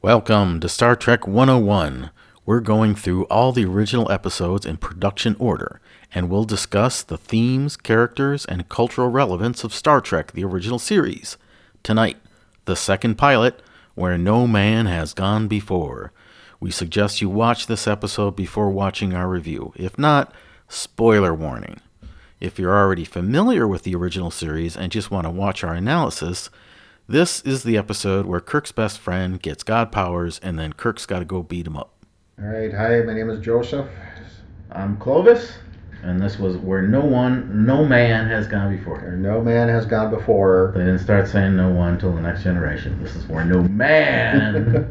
Welcome to Star Trek 101. We're going through all the original episodes in production order, and we'll discuss the themes, characters, and cultural relevance of Star Trek, the original series. Tonight, the second pilot, Where No Man Has Gone Before. We suggest you watch this episode before watching our review. If not, spoiler warning. If you're already familiar with the original series and just want to watch our analysis, this is the episode where Kirk's best friend gets god powers and then Kirk's got to go beat him up. All right, hi, my name is Joseph. I'm Clovis, and this was Where No Man Has Gone Before. Where no man has gone before. They didn't start saying no one until the next generation. This is Where No Man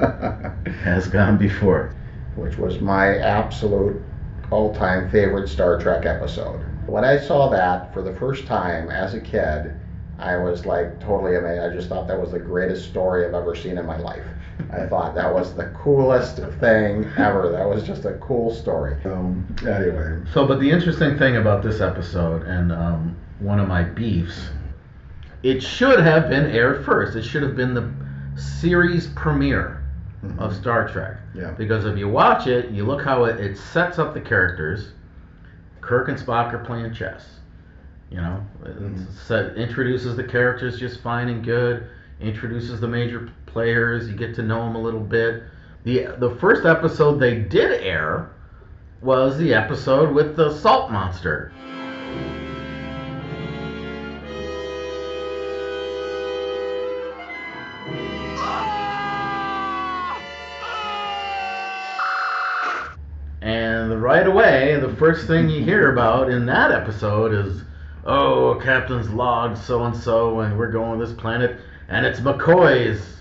Has Gone Before. Which was my absolute all-time favorite Star Trek episode. When I saw that for the first time as a kid, I was like totally amazed. I just thought that was the greatest story I've ever seen in my life. I thought that was the coolest thing ever. That was just a cool story. Anyway. But the interesting thing about this episode, and one of my beefs, it should have been aired first. It should have been the series premiere of Star Trek. Yeah. Because if you watch it, you look how it sets up the characters. Kirk and Spock are playing chess. You know, introduces the characters just fine and good, introduces the major players, you get to know them a little bit. The first episode they did air was the episode with the salt monster. And right away, the first thing you hear about in that episode is, oh, Captain's log so-and-so, and we're going to this planet, and it's McCoy's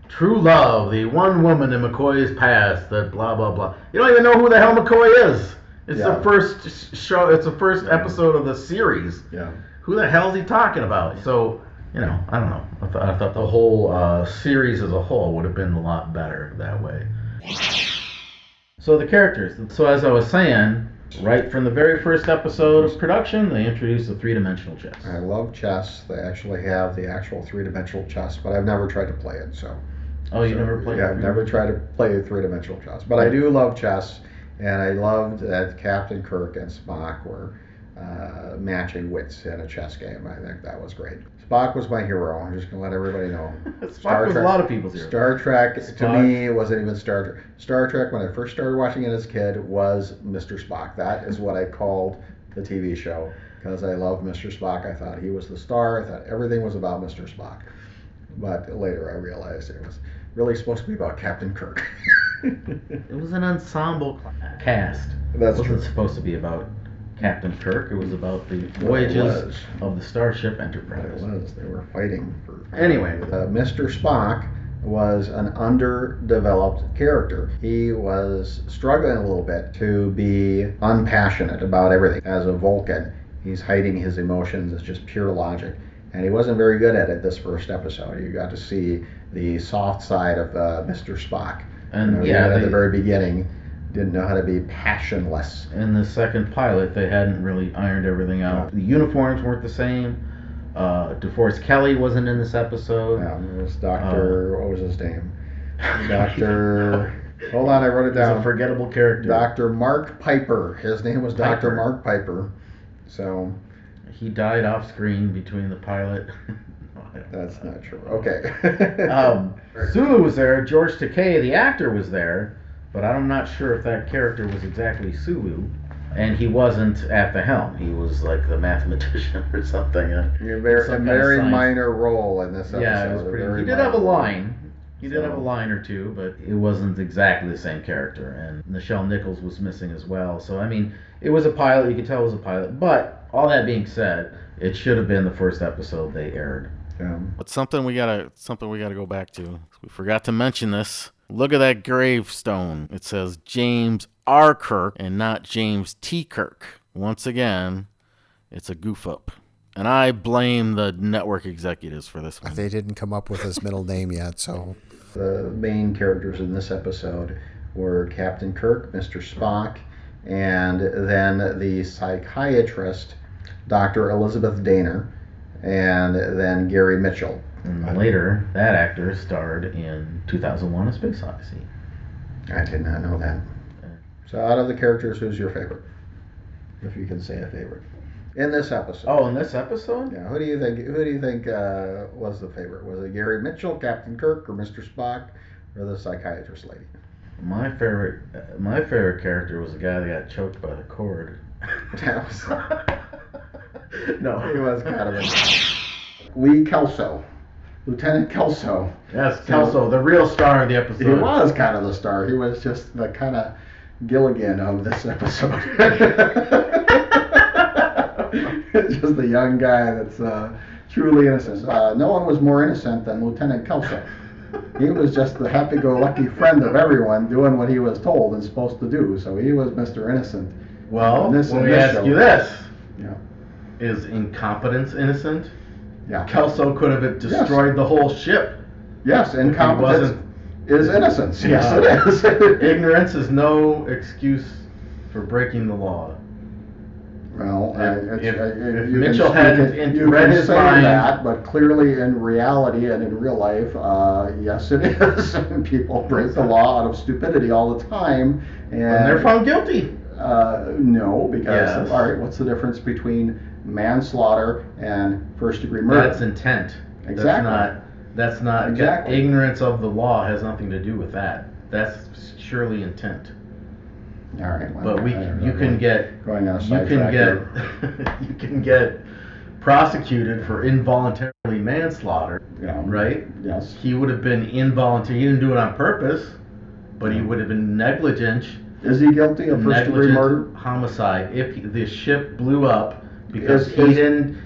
true love, the one woman in McCoy's past, that blah, blah, blah. You don't even know who the hell McCoy is. It's the first show, it's the first episode of the series. Yeah. Who the hell is he talking about? So, you know, I don't know. I thought the whole series as a whole would have been a lot better that way. So the characters. So as I was saying, right from the very first episode of production, they introduced the three-dimensional chess. I love chess. They actually have the actual three-dimensional chess, but I've never tried to play it. Oh, you never played it? Yeah, I've never tried to play three-dimensional chess. But I do love chess, and I loved that Captain Kirk and Spock were matching wits in a chess game. I think that was great. Spock was my hero. I'm just going to let everybody know. Spock was a lot of people's hero. Star Trek, to me, wasn't even Star Trek. Star Trek, when I first started watching it as a kid, was Mr. Spock. That is what I called the TV show, because I loved Mr. Spock. I thought he was the star. I thought everything was about Mr. Spock. But later I realized it was really supposed to be about Captain Kirk. It was an ensemble cast. That's It wasn't true. supposed to be about Captain Kirk. It was about the voyages of the Starship Enterprise. It was. They were fighting for... Anyway. Mr. Spock was an underdeveloped character. He was struggling a little bit to be unpassionate about everything. As a Vulcan, he's hiding his emotions. It's just pure logic. And he wasn't very good at it this first episode. You got to see the soft side of Mr. Spock. And at the very beginning, didn't know how to be passionless. In the second pilot, they hadn't really ironed everything out. The uniforms weren't the same. DeForest Kelley wasn't in this episode. Yeah, it was Dr. what was his name? Dr. Hold on, I wrote it down. He's a forgettable character. Dr. Mark Piper. His name was Dr. Mark Piper. So he died off screen between the pilot. That's not true. Okay. Sulu was there. George Takei, the actor, was there, but I'm not sure if that character was exactly Sulu. And he wasn't at the helm. He was like the mathematician or something. A very minor role in this episode. Yeah, it was pretty. He did have a line. He did have a line or two, but it wasn't exactly the same character. And Nichelle Nichols was missing as well. So I mean, it was a pilot. You could tell it was a pilot. But all that being said, it should have been the first episode they aired. But something we gotta go back to. We forgot to mention this. Look at that gravestone. It says James R. Kirk and not James T. Kirk. Once again, it's a goof up. And I blame the network executives for this one. They didn't come up with his middle name yet, so... The main characters in this episode were Captain Kirk, Mr. Spock, and then the psychiatrist, Dr. Elizabeth Daner, and then Gary Mitchell. And later, that actor starred in 2001: A Space Odyssey. I did not know that. So out of the characters, who's your favorite? If you can say a favorite. In this episode. Oh, in this episode? Yeah. Who do you think was the favorite? Was it Gary Mitchell, Captain Kirk, or Mr. Spock, or the psychiatrist lady? My favorite character was the guy that got choked by the cord. That was No, he was kind of a Lee Kelso, Lieutenant Kelso. Yes, Kelso, the real star of the episode. He was kind of the star. He was just the kind of Gilligan of this episode. Just the young guy that's truly innocent. No one was more innocent than Lieutenant Kelso. He was just the happy-go-lucky friend of everyone doing what he was told and supposed to do. So he was Mr. Innocent. Well, let me ask you this. Yeah. Is incompetence innocent? Yeah. Kelso could have destroyed the whole ship. Yes, incompetence is innocence. Yes, it is. Ignorance is no excuse for breaking the law. Well, if Mitchell hadn't read his mind, that, but clearly in reality and in real life, yes, it is. People break the law out of stupidity all the time, and they're found guilty. No, because yes. All right, what's the difference between manslaughter and first-degree murder? That's intent. Exactly. That's not. Exactly. Ignorance of the law has nothing to do with that. That's surely intent. All right. Well, but you can get going on a sidetrack here. You can get prosecuted for involuntarily manslaughter. Yeah. Right. Yes. He would have been involuntary. He didn't do it on purpose, but he would have been negligent. Is he guilty of first-degree murder? Homicide. If the ship blew up because he didn't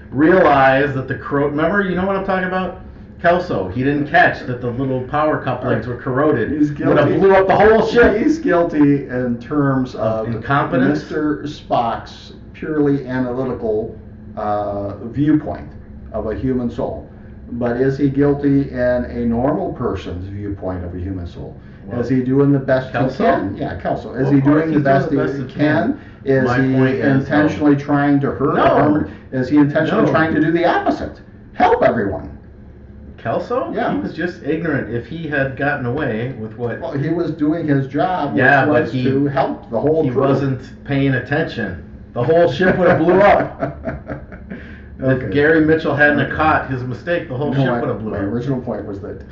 realize that the remember, you know what I'm talking about? Kelso, he didn't catch that the little power couplings were corroded. He's guilty. Would have blew up the whole ship. He's guilty in terms of incompetence. Mr. Spock's purely analytical viewpoint of a human soul. But is he guilty in a normal person's viewpoint of a human soul? Well, is he doing the best he can? Yeah, Kelso. Is he doing the best he can? Is he intentionally trying to hurt or harm? Is he intentionally trying to do the opposite? Help everyone. Kelso? Yeah. He was just ignorant. If he had gotten away with what... Well, he was doing his job, which was to help the whole crew. He wasn't paying attention. The whole ship would have blew up. Okay. If Gary Mitchell hadn't caught his mistake, the whole ship would have blew up. My original point was that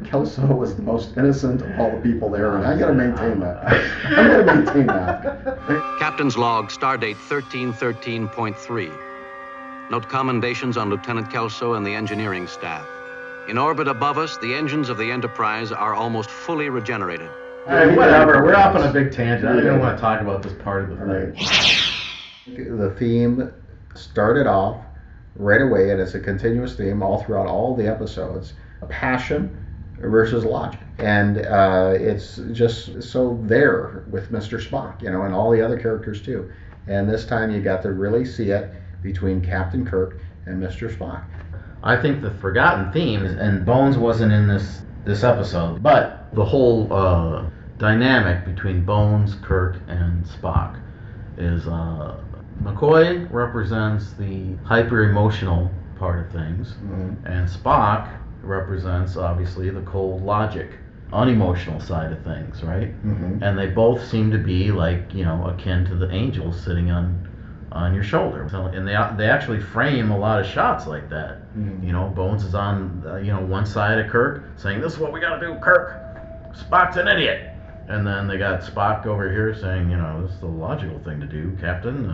Kelso was the most innocent of all the people there, and I got to maintain that. I'm going to maintain that. Captain's log, stardate 1313.3. Note commendations on Lieutenant Kelso and the engineering staff. In orbit above us, the engines of the Enterprise are almost fully regenerated. All right, whatever. We're off on a big tangent. I don't want to talk about this part of the thing. The theme started off right away, and it's a continuous theme all throughout all the episodes. Passion versus logic. And it's just so there with Mr. Spock, and all the other characters too. And this time you got to really see it between Captain Kirk and Mr. Spock. I think the forgotten theme, and Bones wasn't in this episode, but the whole dynamic between Bones, Kirk, and Spock is McCoy represents the hyper-emotional part of things, and Spock represents, obviously, the cold logic, unemotional side of things, right? And they both seem to be like, akin to the angels sitting on your shoulder. And they actually frame a lot of shots like that. Bones is on one side of Kirk saying, "This is what we got to do, Kirk. Spock's an idiot." And then they got Spock over here saying, "This is the logical thing to do, Captain.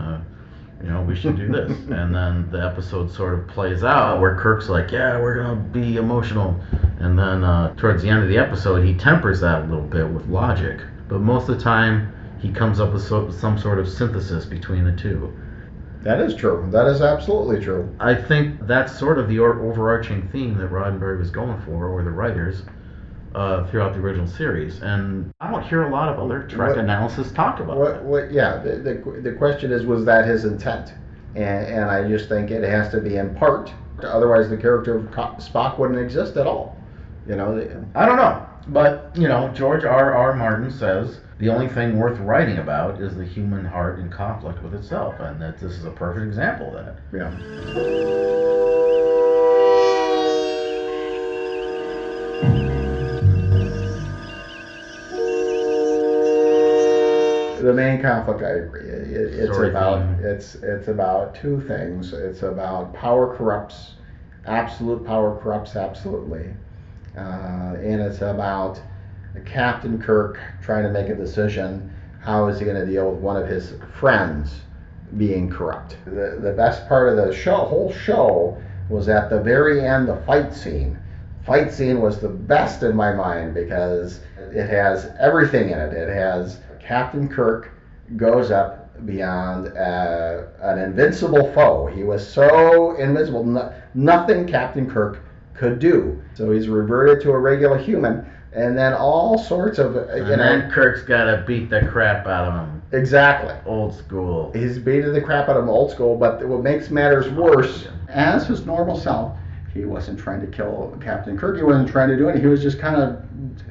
We should do this." And then the episode sort of plays out where Kirk's like, "Yeah, we're gonna be emotional," and then towards the end of the episode, he tempers that a little bit with logic. But most of the time, he comes up with some sort of synthesis between the two. That is true. That is absolutely true. I think that's sort of the overarching theme that Roddenberry was going for, or the writers, throughout the original series. And I don't hear a lot of other Trek analysis talk about that. Yeah, the question is, was that his intent? And I just think it has to be in part. Otherwise, the character of Spock wouldn't exist at all. I don't know. But, George R.R. Martin says the only thing worth writing about is the human heart in conflict with itself, and that this is a perfect example of that. Yeah. main conflict, I agree. It's Story about theme. it's about two things. It's about power corrupts, absolute power corrupts absolutely, and it's about Captain Kirk trying to make a decision. How is he going to deal with one of his friends being corrupt? The best part of the whole show, was at the very end, the fight scene. Fight scene was the best in my mind because it has everything in it. It has Captain Kirk goes up beyond an invincible foe. He was so invincible, nothing Captain Kirk could do. So he's reverted to a regular human, and then all sorts of And then Kirk's got to beat the crap out of him. Exactly. Old school. He's beating the crap out of him old school, but what makes matters worse, as his normal self, he wasn't trying to kill Captain Kirk. He wasn't trying to do anything. He was just kind of,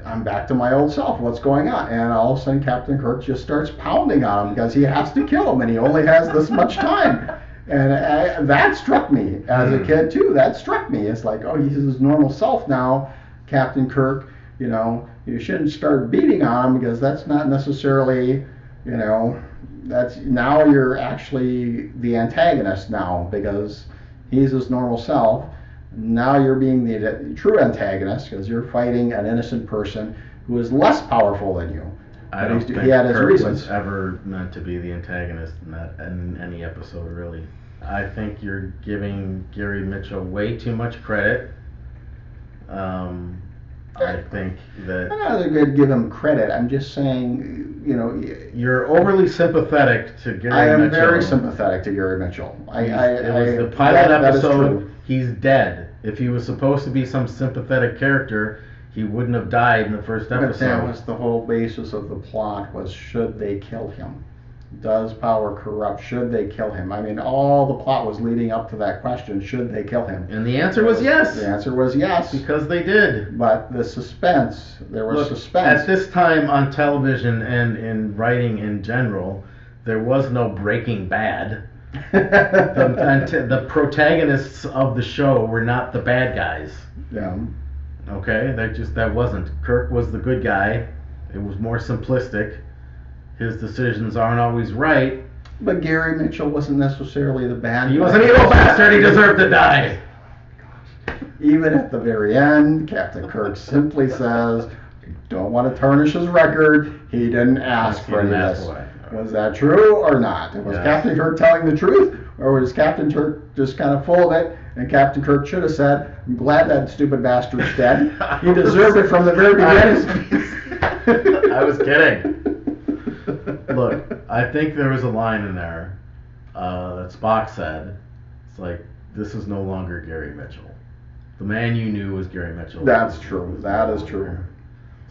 I'm back to my old self. What's going on? And all of a sudden, Captain Kirk just starts pounding on him because he has to kill him, and he only has this much time. And that struck me as a kid, too. That struck me. It's like, oh, he's his normal self now, Captain Kirk. You shouldn't start beating on him because that's not necessarily, that's now you're actually the antagonist now because he's his normal self. Now you're being the true antagonist because you're fighting an innocent person who is less powerful than you. I don't think he had his Kirk reasons. was ever meant to be the antagonist in any episode, really. I think you're giving Gary Mitchell way too much credit. I think that... I'm not going to give him credit. I'm just saying, You're overly sympathetic to Gary Mitchell. I am very sympathetic to Gary Mitchell. It was the pilot episode. He's dead. If he was supposed to be some sympathetic character, he wouldn't have died in the first episode. But that was the whole basis of the plot, was should they kill him? Does power corrupt? Should they kill him? I mean, all the plot was leading up to that question, should they kill him? And the answer was yes. The answer was yes. Because they did. But the suspense, there was suspense. At this time on television and in writing in general, there was no Breaking Bad. The protagonists of the show were not the bad guys. Yeah. Okay? That wasn't. Kirk was the good guy. It was more simplistic. His decisions aren't always right. But Gary Mitchell wasn't necessarily the bad guy. He was an evil bastard. He deserved to die. Even at the very end, Captain Kirk simply says, don't want to tarnish his record. He didn't ask for any of this. Was that true or not? Was Captain Kirk telling the truth? Or was Captain Kirk just kind of full of it? And Captain Kirk should have said, I'm glad that stupid bastard's dead. He deserved it from the very beginning. I was kidding. Look, I think there was a line in there that Spock said. It's like, this is no longer Gary Mitchell. The man you knew was Gary Mitchell. That's true. That is true.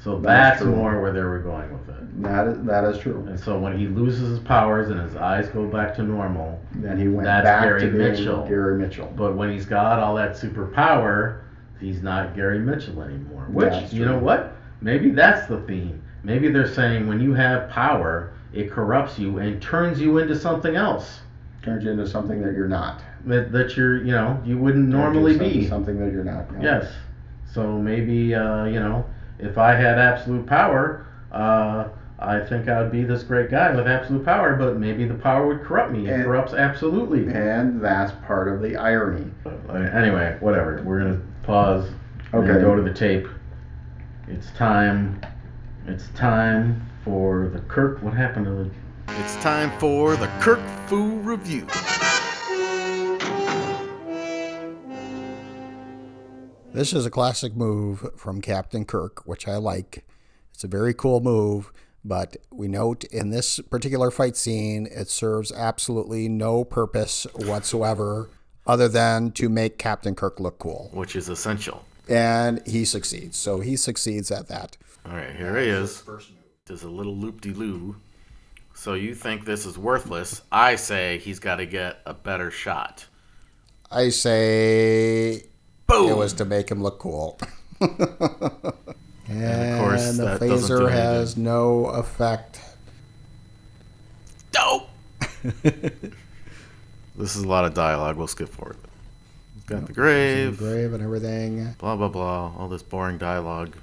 So that's more where they were going with it. That is true. And so when he loses his powers and his eyes go back to normal, then he went that's back Gary to being Mitchell. Gary Mitchell. But when he's got all that superpower, he's not Gary Mitchell anymore. Which, That's you true. know what? Maybe that's the theme. Maybe they're saying when you have power, it corrupts you and turns you into something else. Turns you into something that you're not. That you're, you wouldn't normally be. Something that you're not. Yes. So maybe, if I had absolute power, I think I would be this great guy with absolute power, but maybe the power would corrupt me. It corrupts absolutely. And that's part of the irony. Anyway, whatever. We're going to pause and go to the tape. It's time for the Kirk. What happened to the... It's time for the Kirk Fu Review. This is a classic move from Captain Kirk, which I like. It's a very cool move, but we note in this particular fight scene, it serves absolutely no purpose whatsoever other than to make Captain Kirk look cool. Which is essential. And he succeeds. So he succeeds at that. All right, here he is. Does a little loop-de-loo. So you think this is worthless. I say he's got to get a better shot. I say... Boom! It was to make him look cool. And of course, the that doesn't do phaser has anything. no effect. Dope! This is a lot of dialogue. We'll skip forward. Got the grave. The grave and everything. Blah, blah, blah. All this boring dialogue.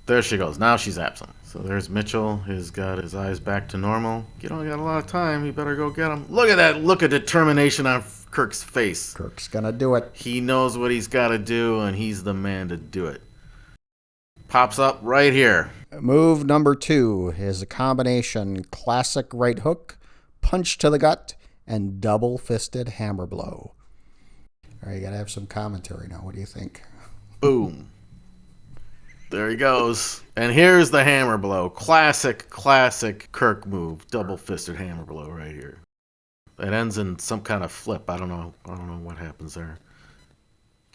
There she goes. Now she's absent. So there's Mitchell. He's got his eyes back to normal. You don't got a lot of time. You better go get him. Look at that look of determination on Kirk's face. Kirk's gonna do it. He knows what he's got to do, and he's the man to do it. Pops up right here. Move number 2 is a combination classic right hook, punch to the gut, and double-fisted hammer blow. All right, you got to have some commentary now. What do you think? Boom. There he goes. And here's the hammer blow. Classic Kirk move. Double-fisted hammer blow right here. It ends in some kind of flip. I don't know what happens there.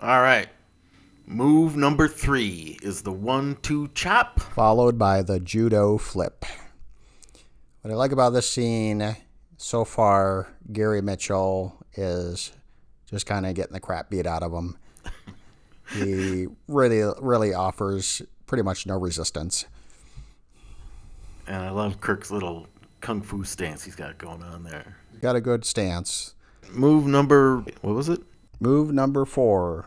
All right. Move number 3 is the 1-2 chop. Followed by the judo flip. What I like about this scene so far, Gary Mitchell is just kind of getting the crap beat out of him. He really offers pretty much no resistance. And I love Kirk's little kung fu stance he's got going on there. Got a good stance. Move number, what was it? Move number 4,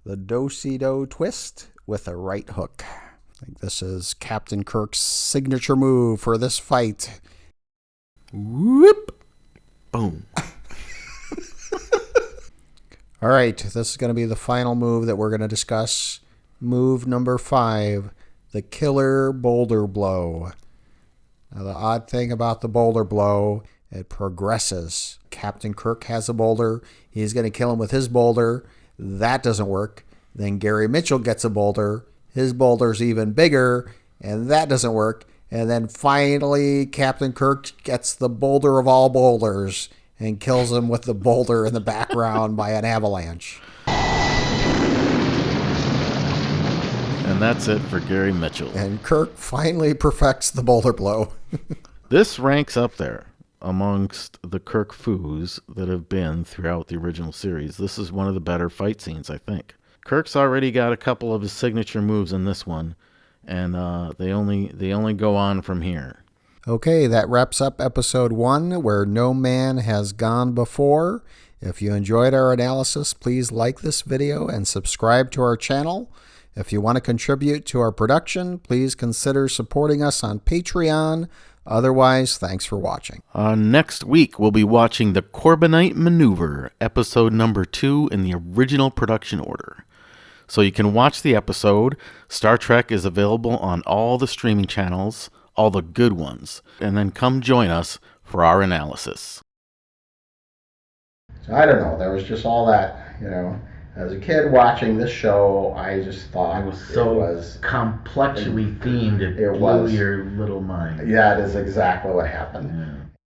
the do-si-do twist with a right hook. I think this is Captain Kirk's signature move for this fight. Whoop. Boom. All right, this is going to be the final move that we're going to discuss. Move number 5, the killer boulder blow. Now, the odd thing about the boulder blow, it progresses. Captain Kirk has a boulder. He's going to kill him with his boulder. That doesn't work. Then Gary Mitchell gets a boulder. His boulder's even bigger, and that doesn't work. And then finally, Captain Kirk gets the boulder of all boulders and kills him with the boulder in the background by an avalanche. And that's it for Gary Mitchell. And Kirk finally perfects the boulder blow. This ranks up there amongst the Kirk foos that have been throughout the original series. This is one of the better fight scenes, I think. Kirk's already got a couple of his signature moves in this one, and they only go on from here. Okay, that wraps up episode 1, Where No Man Has Gone Before. If you enjoyed our analysis, please like this video and subscribe to our channel. If you want to contribute to our production, please consider supporting us on Patreon. Otherwise, thanks for watching. Next week, we'll be watching the Corbomite Maneuver, episode number 2 in the original production order. So you can watch the episode. Star Trek is available on all the streaming channels, all the good ones, and then come join us for our analysis. So I don't know. There was just all that, As a kid watching this show, I just thought It was complexly themed. It blew was your little mind. Yeah, it is exactly what happened. Yeah.